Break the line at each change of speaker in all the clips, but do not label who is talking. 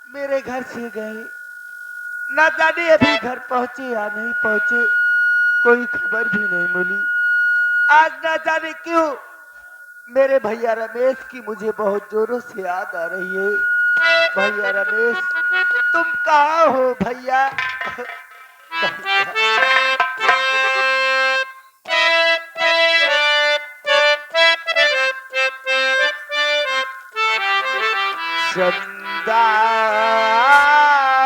मेरे घर से गए, ना जाने अभी घर पहुंचे या नहीं पहुंचे, कोई खबर भी नहीं मिली। आज ना जाने क्यों मेरे भैया रमेश की मुझे बहुत जोरों से याद आ रही है। भैया रमेश, तुम कहाँ हो भैया? भैया। चंदा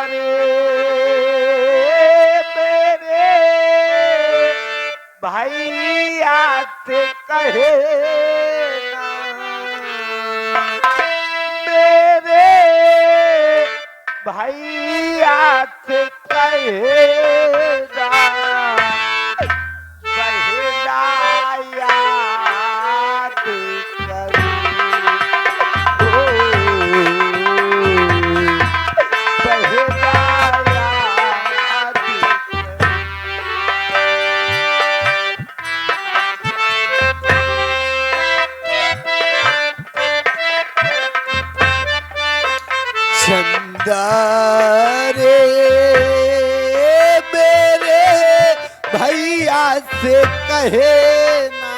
रे मेरे भैया से कहे ना, मेरे भैया से कहे ना, कहे ना याद करी हो, कहे ना याद करी। चंदा रे मेरे भैया से कहे ना,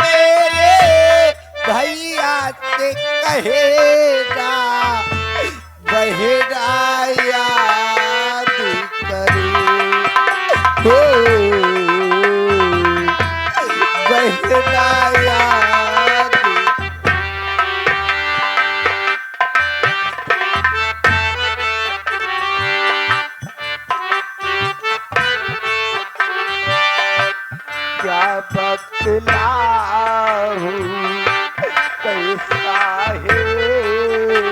मेरे भैया से कहे ना, बहेरा याद करे हो, बहेरा याद। क्या बतलाऊं कैसा है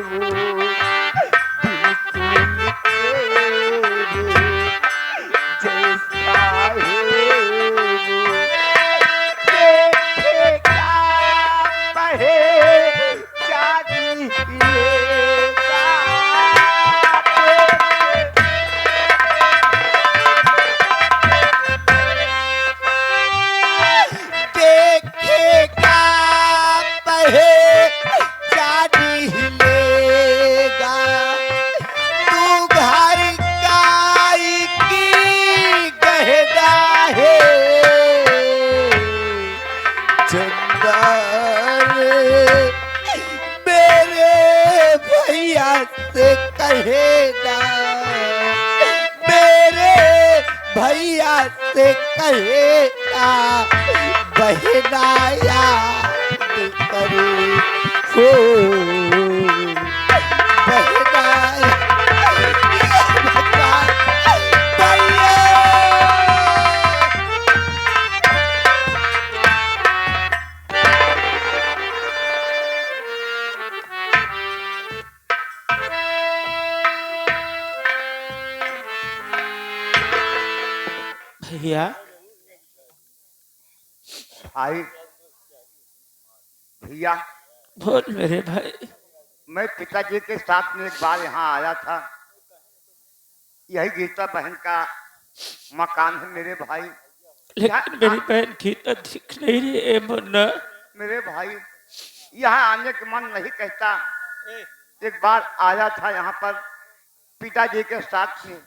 वो, बिल्कुल तेरे जैसा है वो, देखेगा पहचानी लेगा, देखेगा पहचानी लेगा, तू घर गाय की गहना है। चंदा रे मेरे भैया से कहे ना, मेरे भैया से कहे ना, बहना याद करे हो, बहना भगवान भैया।
भैया
भाई, भैया,
बोल मेरे भाई।
मैं पिताजी के साथ में एक बार यहाँ आया था। यही गीता बहन का मकान है मेरे भाई।
लेकिन मेरी बहन गीता दिख नहीं रही है मुन्ना।
मेरे भाई, यहाँ आने का मन नहीं कहता। एक बार आया था यहाँ पर पिताजी के साथ में।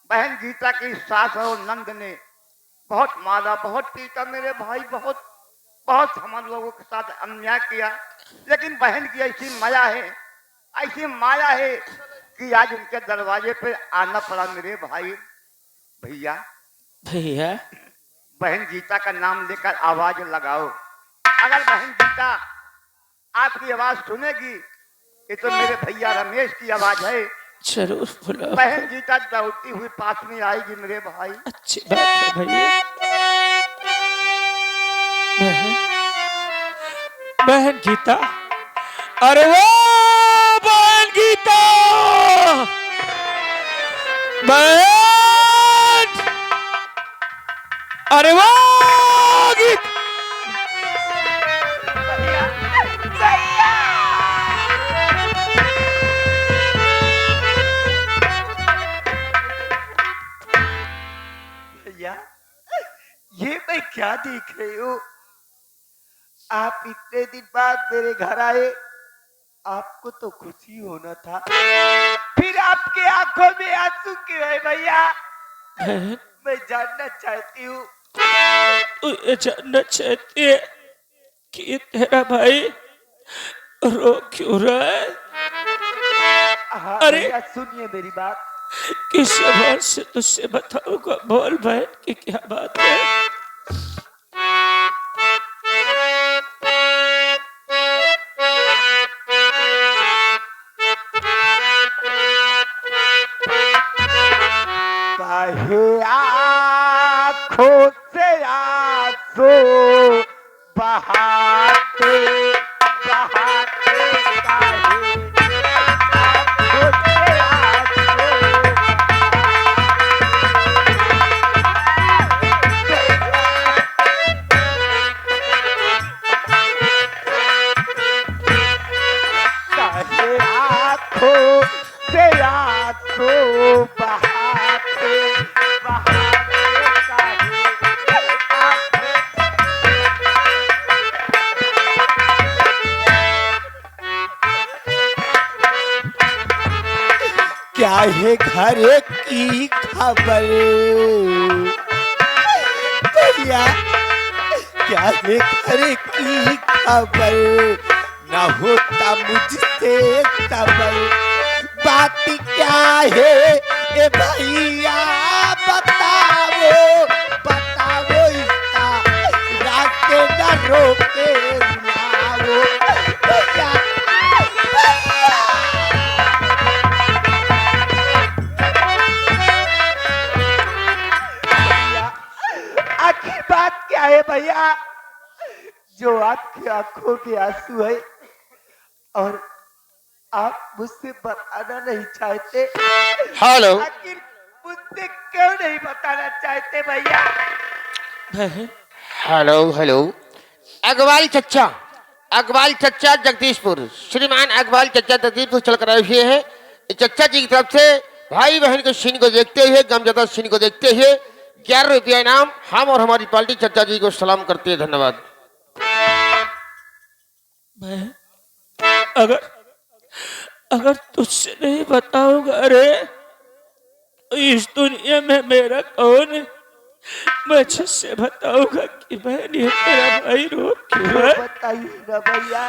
बहन गीता की सास और नंद ने बहुत मारा, बहुत पीटा मेरे भाई, बहुत बहुत हम लोगों के साथ अन्याय किया। लेकिन बहन की ऐसी माया है, ऐसी माया है कि आज उनके दरवाजे पे आना पड़ा मेरे भाई। भैया,
भैया
बहन गीता का नाम लेकर आवाज लगाओ। अगर बहन गीता आपकी आवाज सुनेगी, ये तो मेरे भैया रमेश की आवाज है।
जरूर बुलाओ।
बहन गीता दौड़ती हुई पास में आएगी मेरे भाई।
अच्छी बात है भैया। बहन बहन गीता, अरे वो बहन गीता, बहन, अरे वो गीता।
भैया, ये मैं क्या देख रही हूँ? आप इतने दिन बाद मेरे घर आए,
आपको तो खुशी होना था, फिर आपके आंखों में आंसू क्यों है भैया?
बहन
मैं जानना चाहती हूँ।
तू ये जानना चाहती है कि तेरा भाई रो क्यों रहा है?
हाँ
अरे!
भैया सुनिए मेरी बात।
किस जबान से तुझसे बताऊंगा? बोल बहन की क्या बात है?
काहे आँखों से आंसू बहाते बहाते, काहे आँखों से आंसू काहे आँखों से आंसू बहाते बहाते, काहे क्या है घर की खबर भैया? क्या है घर की खबर? न होता मुझसे खबर। बात क्या है ए भैया? बताओ बताओ, इसका रास्ते न रोके रुलाओ भैया। आखिर बात क्या है भैया जो आपकी आंखों के आंसू है और आप मुझसे बताना नहीं चाहते?
हेलो
आखिर मुझसे क्यों नहीं बताना चाहते भैया?
बहन
हेलो हेलो अग्रवाल चच्चा जगदीशपुर, श्रीमान अग्रवाल चच्चा जगदीशपुर चलकर आए हुए हैं। इस चच्चा जी की तरफ से भाई बहन के सीन को देखते हुए, गमजदा सीन को देखते हुए 11 रुपया इनाम हम और हमारी पार्टी चच्चा जी को सलाम करते हैं। धन्यवाद।
बहन अगर अगर तुझसे नहीं बताऊंगा रे तो इस दुनिया में मेरा कौन है? मैं जिससे बताऊंगा कि बहन ये तेरा भाई रो क्यों है?
बताइए ना भैया,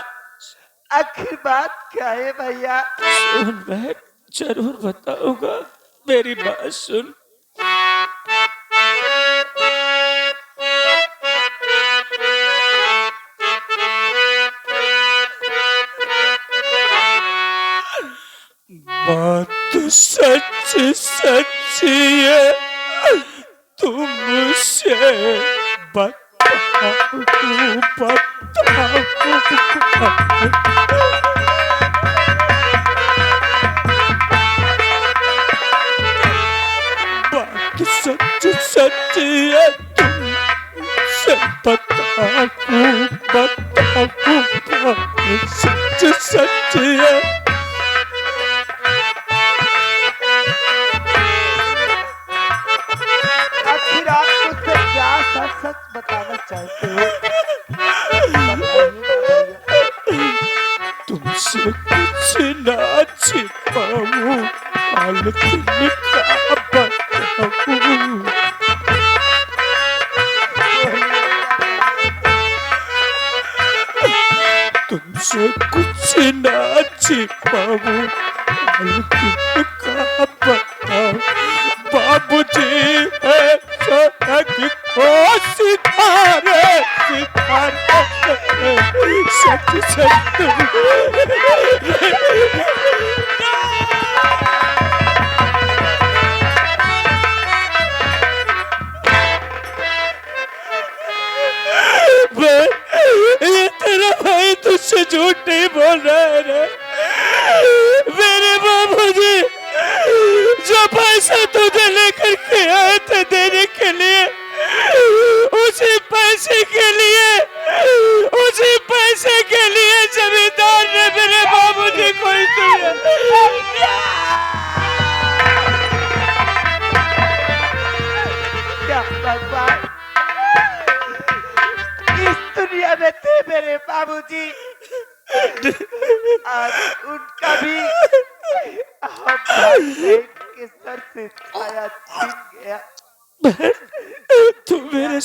आखिर बात क्या है भैया?
सुन बहन, जरूर बताऊंगा, मेरी बात सुन। बात सच सच है, तुमसे बताऊं बात सच सच है, तुमसे बताऊं बात सच सच है।
आखिर आप मुझसे क्या सच सच बताना चाहते हो? बताइए ना भैया।
तुमसे कुछ ना छिपाऊं, हालत का बताऊं। तुमसे कुछ ना छिपाऊं, हालत का बताऊं। बाबूजी है सड़क को सितारे सितारे सच सच ये तेरा भाई तुझसे झूठ नहीं बोल रहा है ना? मेरे बाबूजी जो पैसा तुझे लेकर के आए थे देने के लिए, उसी पैसे के लिए जमींदार ने
आज उनका भी हम भाई बहन के सर से छाया छीन गया।
बहन, तू मेरे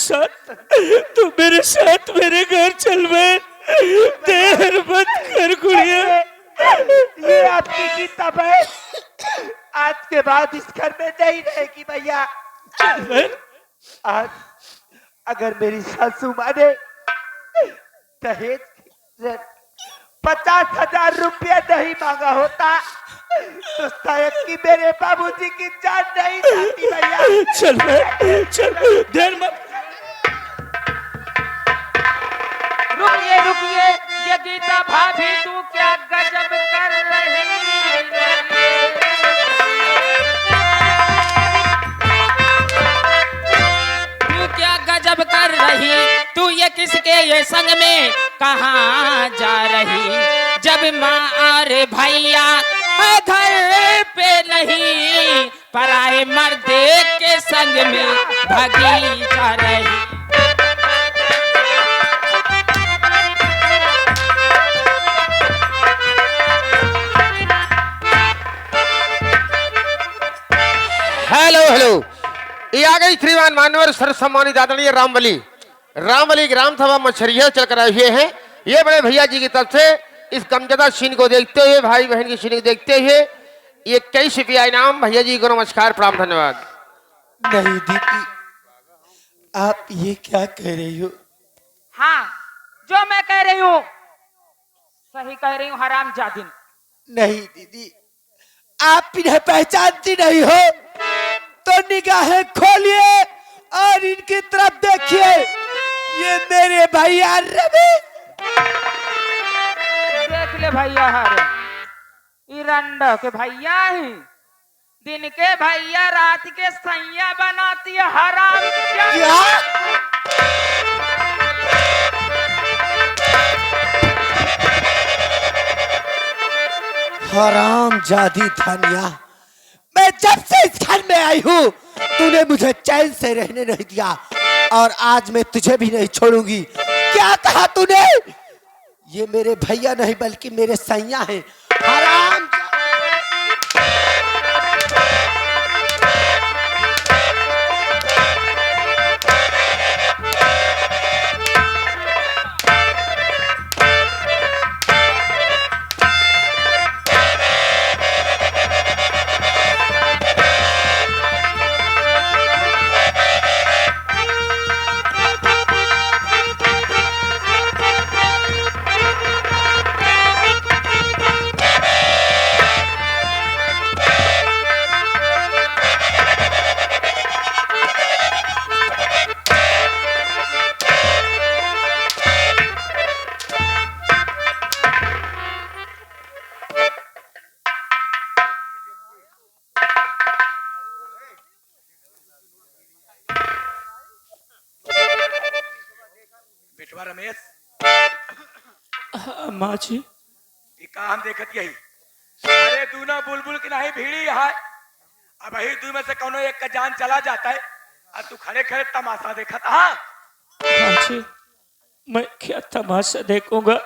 साथ मेरे घर चल बहन। देर मत कर गुड़िया।
ये आपकी किताब है, आज के बाद इस घर में नहीं रहेगी भैया।
चल बहन।
आज अगर मेरी सासू माँ ने दहेज की 50,000 रुपया नहीं मांगा होता तो शायद कि मेरे बाबूजी की जान नहीं जाती भैया।
चल बहन, चल, देर मत।
रुकिए रुकिए, ये गीता भाभी तू क्या गजब कर रही तू क्या गजब कर रही, तू ये किसके ये संग में कहाँ जा रही। जब माँ और भैया है घर पे नहीं, पराए मर्द के संग में भागी जा रही।
हेलो हेलो, ये आ गई श्रीमान मानवर सर सम्मानित आदरणीय रामबली ग्राम सभा मछरिया चल कर आए हुए हैं। ये बड़े भैया जी की तरफ से इस गमजदा सीन को देखते हुए, भाई बहन की सीन को देखते हुए ये 21 रुपया इनाम। भैया जी को नमस्कार, प्रणाम, धन्यवाद।
नहीं दीदी, आप ये क्या कह रही हो?
हाँ, जो मैं कह रही हूँ सही कह रही हूँ हरामजादिन।
नहीं दीदी, आप इन्हें पहचानती नहीं हो तो निगाहें खोलिए और इनकी तरफ देखिए। ये मेरे भैया रवि।
देख ले भैया हरे, इरंडा के भैया ही दिन के भैया रात के सैया बनाती है हराम।
क्या? हराम जादी धनिया, मैं जब से इस घर में आई हूँ तूने मुझे चैन से रहने नहीं दिया और आज मैं तुझे भी नहीं छोड़ूंगी। क्या कहा तूने? ये मेरे भैया नहीं बल्कि मेरे सैया हैं। हराम
बेटवा रमेश,
हाँ माँ जी।
ये काम देखत यही। अरे दूना बुलबुल की नहीं भीड़ी है। अब ही दू में से कोनो एक का जान चला जाता है और तू खड़े खड़े तमाशा देखत। हाँ
माँ जी, मैं क्या तमाशा देखूंगा,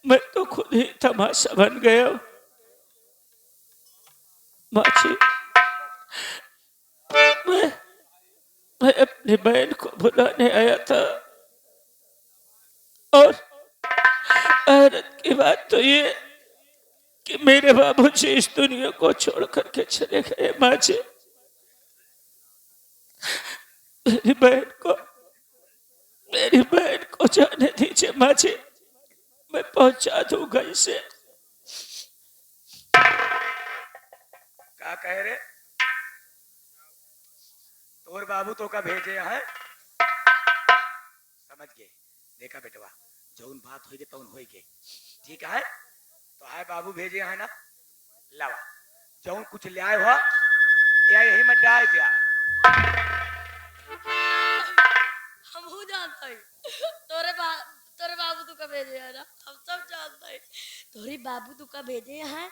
मैं तो खुद ही तमाशा बन गया हूँ। माँ जी, मैं अपनी बहन को बुलाने आया था और हैरत की बात तो ये कि मेरे बाबूजी इस दुनिया को छोड़ करके चले गए। माँ जी, मेरी बहन को जाने दीजिए माँ जी, मैं पहुंचा दूंगा इसे।
क्या कह रहे? तोर बाबू तो का भेजे हैं। समझ गए? देखा बेटवा, जौन बात होगी तौन होगी, ठीक है? तो हाय बाबू भेजे हैं ना, लावा जौन कुछ ले आए हो या यही में डाल दिया।
हम हो जानता है तोरे बाबू तू का भेजे है ना, हम सब जानता है तोरे बाबू तू का भेजे हैं।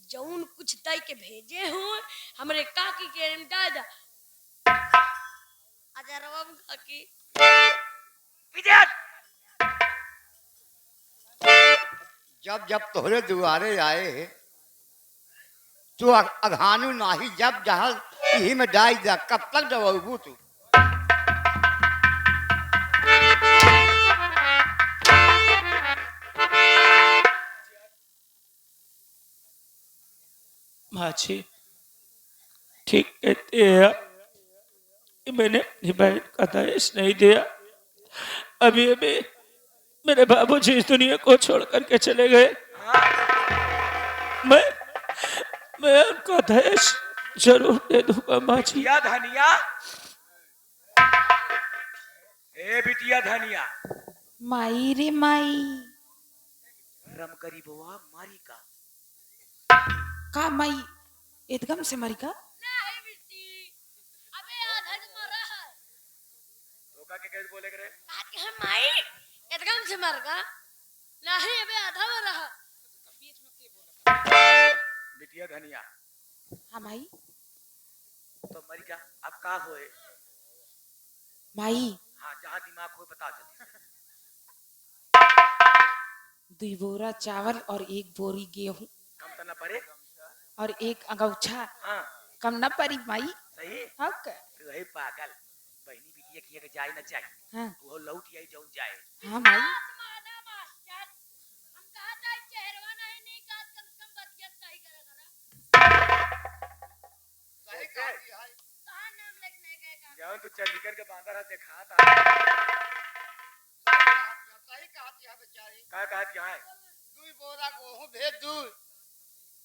जौन कुछ तय के भेजे हो हमरे काकी के डाल दा। आजा रवम काकी।
जब जब तोहरे दुआरे आए तू अघानू नाही जब जहाँ यही में डाई जा कब तक दबू तू
माझी ठीक कहते हैं कि मैंने अपनी बहन का दहेज नहीं दिया। अभी अभी मेरे बाबूजी इस दुनिया को छोड़ करके चले गए। मैं उनका दहेज जरूर दे दूंगा माँ जी।
बिटिया धनिया, ए बिटिया धनिया,
माई रे माई,
रम करी बुआ मारी
का माई एकदम से मरी का?
नहीं बिट्टी, अबे आधा तो मरा है।
तो का के कैसे बोले करे?
आके हम माई एकदम से मर गया। नहीं अबे आधा मरा है।
बिटिया धनिया,
हाँ माई।
तो मरी का अब का होए?
माई
हाँ जहाँ दिमाग हो बता जल्दी।
2 बोरा चावल और 1 बोरी गेहूं
कम तो न पड़े?
और 1 अंगौछा
हाँ
कम न परी माई।
सही।
हक
तू है पागल, बहनी बिटिया किया के जाए न जाए,
हाँ
वो लौट आई जाऊं जाए।
हाँ माई।
मादा मास्टर, हम कहा था चेहरवा नहीं का कम से कम बतिया सही करे करा।
सही कहा कि हाय
कहाँ नाम लिखने गए का?
जाओ तू चंडीगढ़ के बांदा रहा देखा था।
सही कहा कि हाय बेचारी
का कहा कि हाँ
2 बोरा गेहूं भेज दू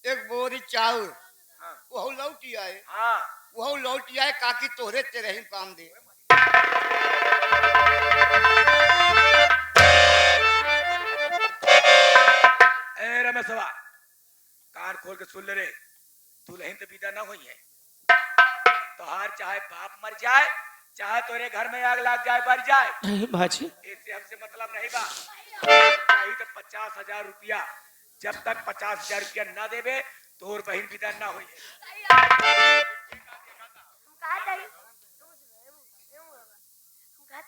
1 बोरी चाउर
हाँ
वह लौटी आए
हाँ
वह लौटी आए काकी तोहरे तेरे ही काम दे।
ए रमेशवा, कान खोल के सुन ले रे, दुल्हन तो विदा ना हुई है। तोहार चाहे बाप मर जाए, चाहे तोरे घर में आग लग जाए बढ़ जाए,
नहीं माँ जी,
इससे हमसे मतलब नहीं बा। चाहिए तो 50,000 रुपया, जब तक 50,000 रुपया ना देवे तोर बहन विदा ना हुई है।
हम कहा था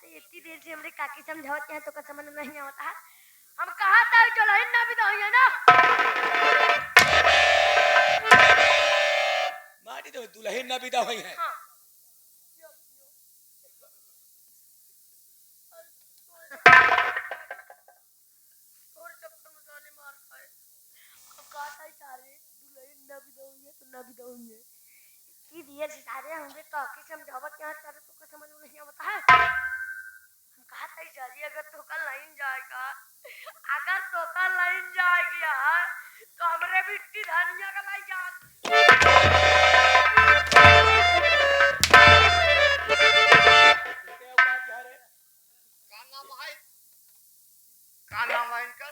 इतनी देर से हमरे काकी समझावत हैं तो का समझ में नहीं आता है। हम कहा था चलो ना भी तो है ना।
माटी तो दुल्हन ना विदा हुई है।
हाँ। और जब तक मसाले मार खाए, हम कहा था सारे दुल्हन ना भी तो है तो ना भी तो है। इतनी देर से सारे हमरे काकी समझावत हैं सारे तो का समझ में नहीं आता है। हम कहा था सारी अगर तो कल लाइन जाएगा, अगर तो कल लाइन जाएगी यार तो हमरे बिट्टी धनिया का लाई जा।
का नाम है इनका?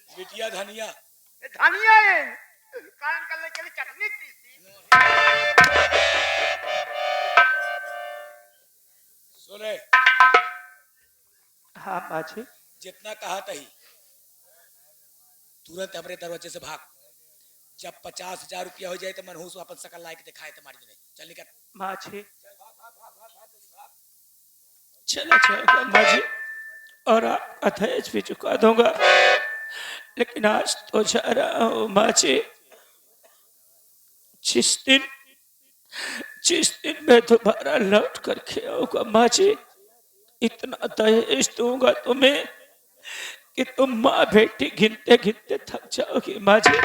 बिटिया धनिया,
ये धनिया है काम करने के लिए चटनी पीसी।
सुने
हाँ माँ जी।
जितना कहा तही तुरंत हमरे दरवाजे से भाग। जब 50,000 रुपया हो जाए तो मनहूस वापस सकल लायक दिखाए तुम्हारी नहीं। चल निकल।
माँ जी चला जाएगा माँ जी, और आपका दहेज भी चुका दूंगा, लेकिन आज तो जा रहा हूँ माँ जी। जिस दिन मैं दोबारा लौट करके आऊंगा माँ जी, इतना दहेज दूंगा तुम्हें कि तुम माँ बेटी गिनते गिनते थक जाओगी माँ जी।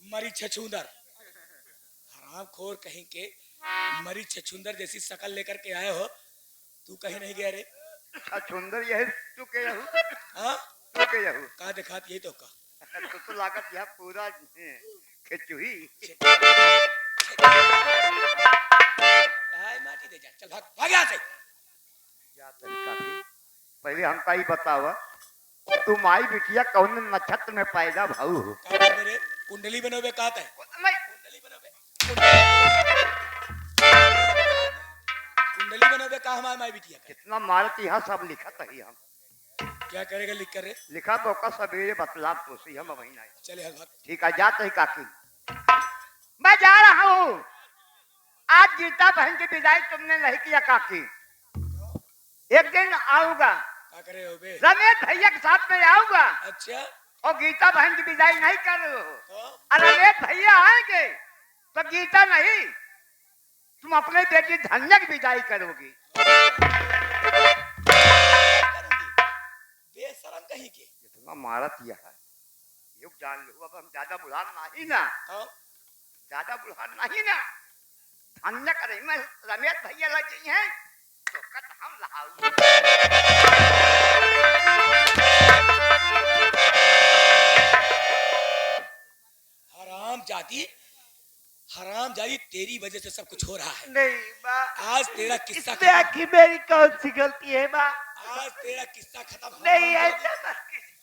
मरी छछूंदर, हराम खोर कहीं के मरी छछूंदर जैसी शकल लेकर के आए हो। तू कहीं नहीं गया रे?
छछूंदर यही तू के यहू
हाँ
तू के यहू
का दिखात यही तो का
तो लागत यह पूरा खिचुही।
हाय माटी दे जा, चल भाग भाग यहाँ से।
क्या तरीका थी? पहले हमका ही बतावा तू माई बिटिया कौन नक्षत्र में पैदा भाऊ हो?
का बोल रे? कुंडली बनोबे कहता है।
नहीं
कुंडली बनोबे, कुंडली बनोबे बे कहा हमारे माई बिटिया का?
कितना मारती है सब लिखत है हम।
क्या करेगा लिख कर रे?
लिखा तो का सवेरे बतलाब तो सी हम वही नहीं।
चले हल भाग।
ठीक है जाते ही काकी। मैं जा रहा हूँ। आज गीता बहन की विदाई तुमने नहीं किया काकी। एक दिन आऊंगा।
क्या करे हो बे?
रमेश भैया के साथ में आऊंगा
अच्छा
और गीता बहन की विदाई नहीं कर रहे हो।
तो
और रमेश भैया आएंगे तो गीता नहीं, तुम अपने बेटी धन्य की विदाई करोगी।
बेशरम कहीं के।
जितना मारा किया है युग जान लो। अब हम ज्यादा बुढ़ा नहीं ना,
हाँ?
ज्यादा बुढ़ा नहीं ना। धन्य करे मैं रमेश भैया लग गई हैं तो कद हम लहाऊंगे।
हराम जादी तेरी वजह से सब कुछ हो रहा है।
नहीं बा,
आज तेरा किस्सा
इसमें आखिर मेरी कौन सी गलती है बा?
आज तेरा किस्सा खत्म।
नहीं ऐसा मत कीजिए।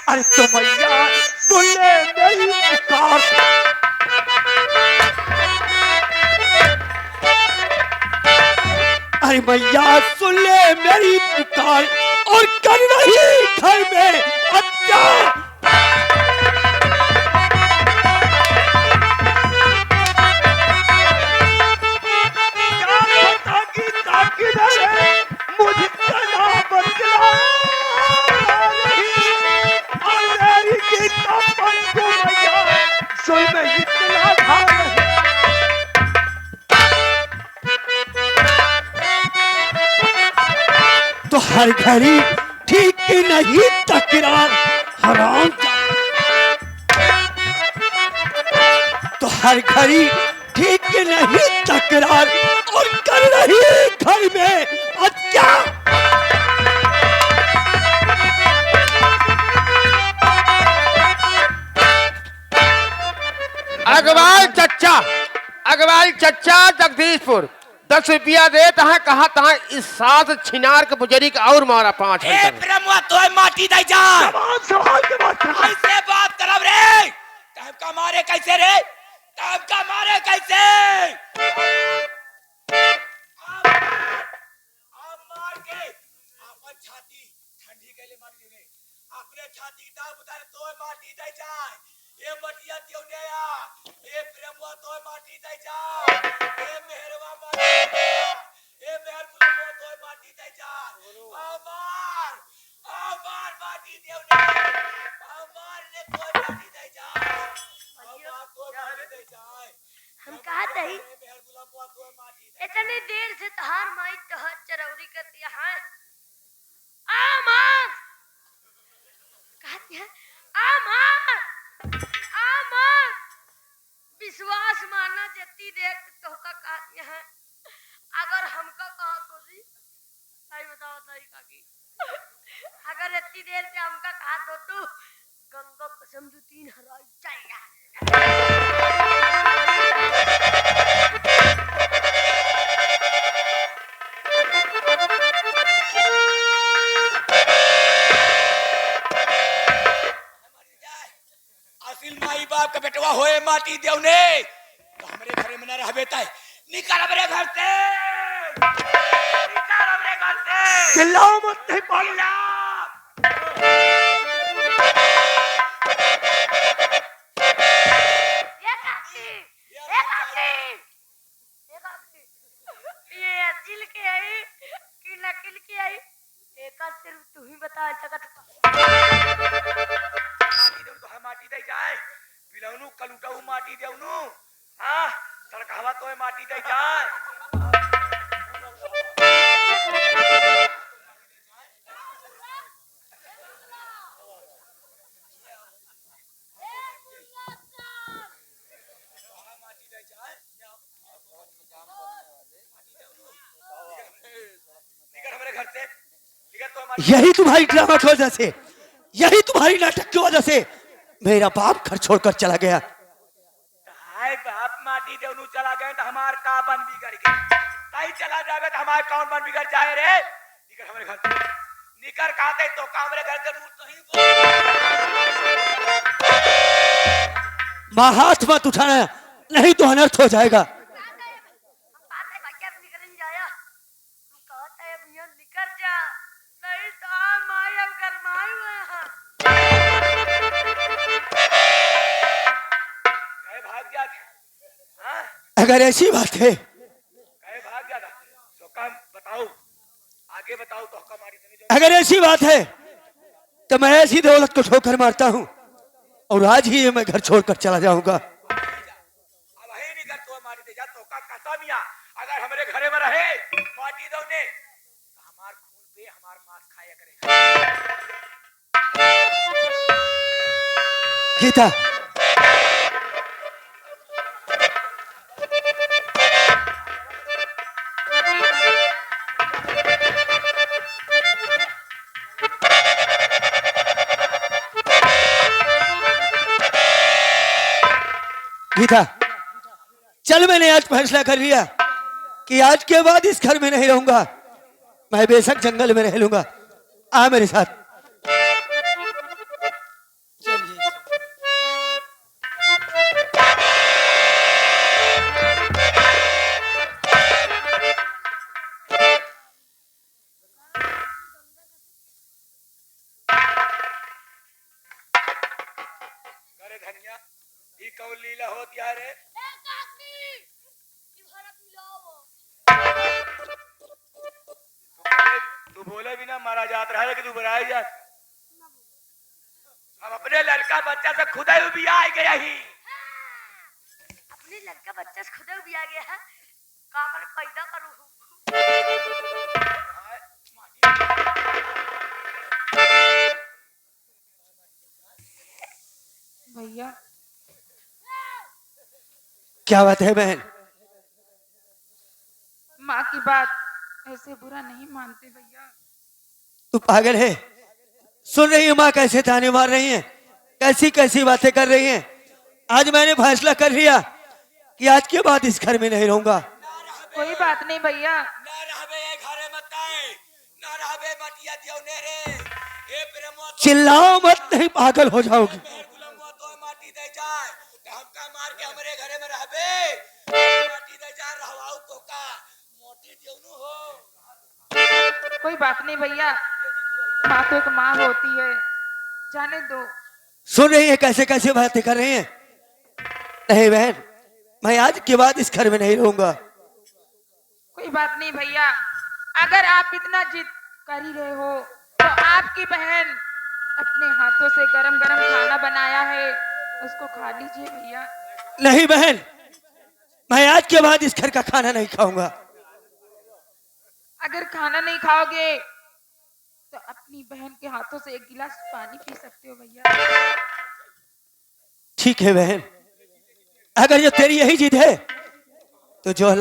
अरे तो मैया सुन ले मेरी पुकार। अरे मैया सुन ले मेरी पुकार और कर रही घर में हत्या। मुझे सुन में इतना खा रही। तो हर घड़ी ठीक नहीं तकरार हराम। तो हर घड़ी ठीक नहीं तकरार और कर रही घर में हत्या।
अग्रवाल चच्चा जगदीशपुर 10 रुपया देता है। कहा तहा इस साथ छिनार के पुजारी का और मारा 5
ए ब्रह्मा तो माटी दे जा।
सवाल के बाद
कैसे बात करब रे? टाइम का मारे कैसे रे? टाइम का मारे कैसे? आप मार के अपन छाती ठंडी के लिए मार दे। अपने छाती दाब उतार तो माटी दे जाए। ये मटिया क्यों ने आ? ये ब्रह्मा तो माटी दे जा। ये मेहरवा माटी दे जा। ये मेहर फुलवा तो माटी दे जा। आमार माटी देव ने। आमार ने तो माटी दे जा। आमार तो माटी दे जाए।
हम कहा दही
मेहर फुलवा तो माटी दे।
इतनी देर से तहार माई तहर चरौरी कर दिया है। आमार कहती है आमार आमार विश्वास माना जती देर तो का कहती है। अगर हमका कहा तो जी सही बताओ सही काकी। अगर इतनी देर से हमका कहा तो गंगा कसम 2-3 हराई चाहिए।
असिल माई बाप का बेटवा होए माटी देव ने तो हमरे घरे में न रह बेटा। निकाल हमरे घर से। निकाल हमरे घर से।
चिल्लाओ मत नहीं बोलना।
ये काकी ये काकी ये काकी ये असिल के आई कि नकल के आई एक सिर्फ तू ही बता सकत।
माटी देव तो माटी दे जाए। बिलौनु कलुटाऊ माटी देवनु। हां सड़कवा तो माटी दे जाए।
यही तुम्हारी ड्रामा की वजह से, यही तुम्हारी नाटक की वजह से मेरा बाप घर छोड़कर चला गया।
हाय बाप माटी देवनु चला गए तो हमार का बन बिगड़ गई। ताई चला जावे तो हमार कौन बन बिगड़ जाए रे? निकल हमारे घर से। निकर खाते तो कामरे घर जरूर तो ही
माँ हाथ मत उठाना, नहीं तो अनर्थ हो जाएगा।
बात है भैया निकल नहीं जाया, तू कहता है भैया निकल जा, नहीं तो हम आए अब गरमाए हुए हैं।
कहे भाग जा हाँ
अगर ऐसी बात है
कहे भाग जा तो काम बताओ, आगे बताओ तो हमारी समझ
अगर ऐसी बात है तो मैं ऐसी दौलत को ठोकर मारता हूँ और आज ही ये मैं घर छोड़कर चला जाऊंगा।
अब है नहीं कर तो हमारी दे जा तो का कसमिया अगर हमारे घरे में रहे पार्टी दो ने तो हमार खून पे हमार मांस खाया करेगा।
गीता गीता चल, मैंने आज फैसला कर लिया कि आज के बाद इस घर में नहीं रहूंगा, मैं बेशक जंगल में रह लूंगा। आ मेरे साथ।
करे धनिया ई कौन लीला होती है रे?
ए काकी, ये भरा पिलाओ।
तू बोले भी ना मारा जात रहा है कि तू बुराई जा। हम अपने लड़का बच्चा से खुदा ही भी आ गया ही।
अपने लड़का बच्चा से खुदा भी आ गया है, काकर पैदा करूँ।
भैया
क्या बात है बहन?
माँ की बात ऐसे बुरा नहीं मानते भैया।
तू पागल है? सुन रही है माँ कैसे ताने मार रही हैं, कैसी कैसी बातें कर रही हैं। आज मैंने फैसला कर लिया कि आज के बाद इस घर में नहीं रहूंगा।
कोई बात नहीं भैया,
ना रहबे ये घरे मत आए, ना रहबे मटिया दियो ने रे। ए प्रेमो
चिल्लाओ मत, नहीं पागल हो जाओगी।
मेहर गुलामो तो माटी दे जाए, तो हमका मार के हमरे घरे में रहबे। माटी दे जा रहवाऊ तो का मोटी दियोनु हो।
कोई बात नहीं भैया, माँ तो एक माँ होती है, जाने दो।
सुन रही है कैसे कैसे बातें कर रही हैं। नहीं बहन, मैं आज के बाद इस घर में नहीं रहूंगा।
कोई बात नहीं भैया, अगर आप इतना जिद कर ही रहे हो तो आपकी बहन अपने हाथों से गरम गरम खाना बनाया है, उसको खा लीजिए भैया।
नहीं बहन, मैं आज के बाद इस घर का खाना नहीं खाऊंगा।
अगर खाना नहीं खाओगे तो अपनी बहन के हाथों से एक गिलास पानी पी सकते हो भैया।
ठीक है बहन, अगर ये तेरी यही जिद है तो जो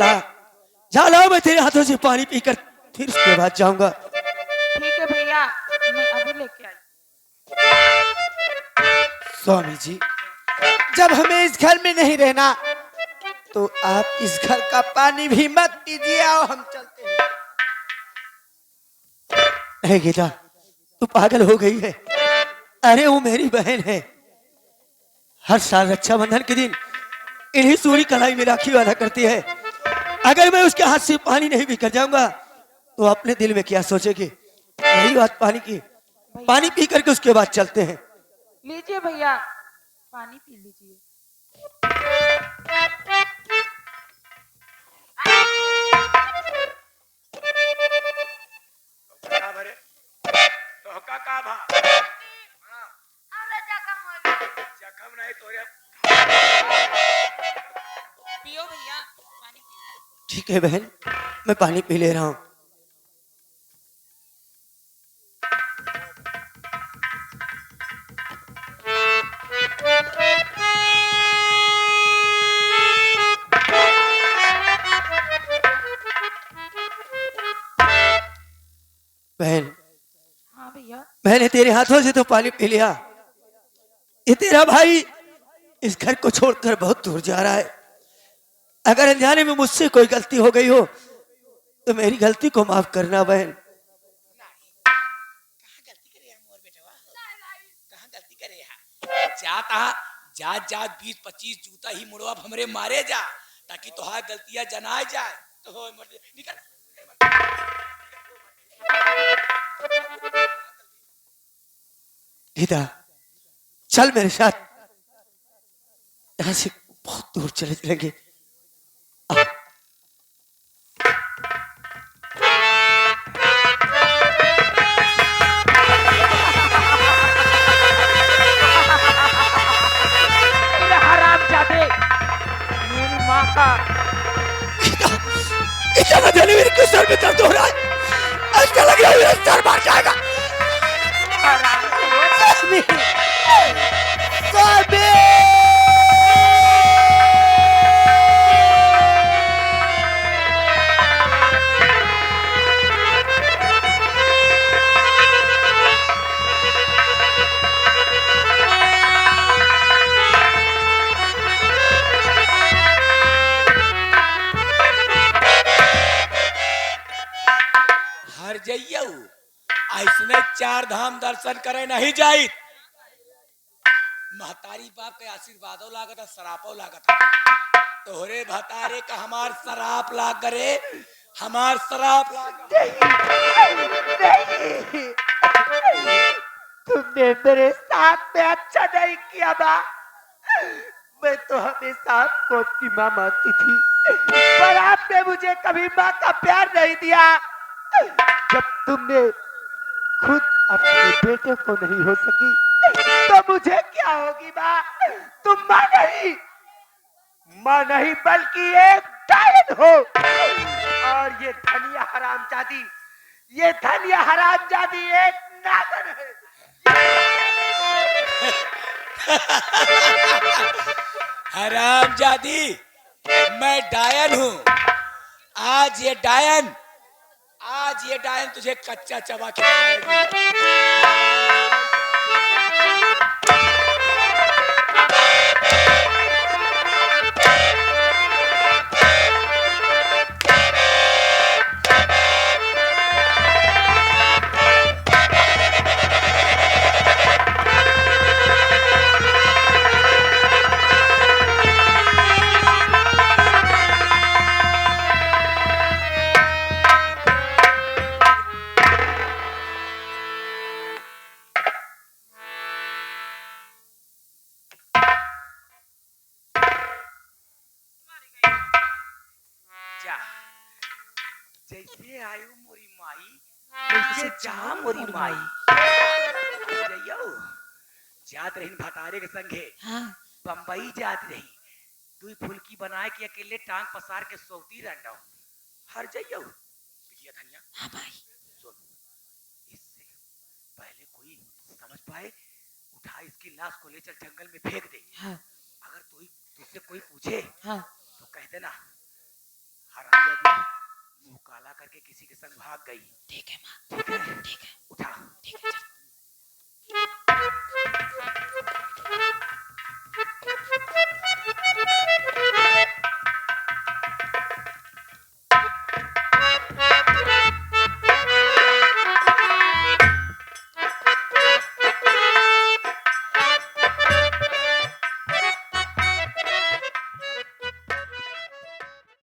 जा लाओ, मैं तेरे हाथों से पानी पीकर फिर उसके बाद जाऊंगा।
ठीक है भैया, मैं अभी लेके आई।
स्वामी जी, जब हमें इस घर में नहीं रहना तो आप इस घर का पानी भी मत पीजिए, आओ हम चलते हैं। नहीं गीता, तू पागल हो गई है। अरे वो मेरी बहन है, हर साल रक्षाबंधन के दिन इन्हीं सूरी कलाई में राखी वाला करती है। अगर मैं उसके हाथ से पानी नहीं पीकर जाऊंगा तो अपने दिल में क्या सोचेगी। यही बात पानी की, पानी पी करके उसके बाद चलते हैं।
लीजिए भैया, पानी पी लीजिए।
का भरे तो का भा हां
अरे जखम हो गया।
जखम नहीं तोरे
पियो भैया, पानी पियो।
ठीक है बहन, मैं पानी पी ले रहा हूं। बहन,
हाँ भैया,
मैंने तेरे हाथों से तो पानी पी लिया। ये तेरा भाई इस घर को छोड़कर बहुत दूर जा रहा है। अगर अनजाने में मुझसे कोई गलती हो गई हो तो मेरी गलती को माफ करना बहन।
चाहता जात जात 20-25 जूता ही मुड़वा हमरे मारे जा ताकि तोहार गलतियां जनाए जाए तो हो मर निकल।
गीता चल मेरे साथ, यहाँ से बहुत दूर चले चलेंगे। आ,
हरामजादे, मेरी माँ का
गीता गीता मैं जाने मेरे क्यों सर में दर्द हो रहा है, ऐसा लग रहा है मेरा सर मार जाएगा। स्वामी, स्वामी।
हर जइयौ ऐसने 4 धाम दर्शन करे नहीं जाई। महतारी बाप के आशीर्वादों लागत सरापो लागत तोहरे भतारे का हमार सराप लाग रे, हमार सराप लाग।
तुमने मेरे साथ में अच्छा नहीं किया बा। मैं तो हमेशा आपको की माँ मानती थी, पर आपने मुझे कभी माँ का प्यार नहीं दिया। जब तुमने खुद अपने बेटे को नहीं हो सकी तो मुझे क्या होगी माँ? तुम माँ नहीं बल्कि एक डायन हो। और ये धनिया हरामजादी एक नागन है।
हरामजादी, मैं डायन हूँ। आज ये डायन तुझे कच्चा चबा के खाएगी। जैसे आयु मोरी माई वैसे जा मोरी माई। जइयो जात रही भतारे के संगे बम्बई जात रही, दुई फुलकी बनाए के अकेले टांग पसार के सोती रहना। हर जइयो बिटिया धनिया।
हाँ भाई।
सुन, इससे पहले कोई समझ पाए उठा इसकी लाश को ले चल जंगल में फेंक दे।
हाँ।
अगर तुझसे कोई पूछे
हाँ।
तो कह देना हरामजादी मुंह काला करके किसी के संग भाग गई।
ठीक है माँ।
ठीक है,
ठीक है।
उठा।
ठीक है चल।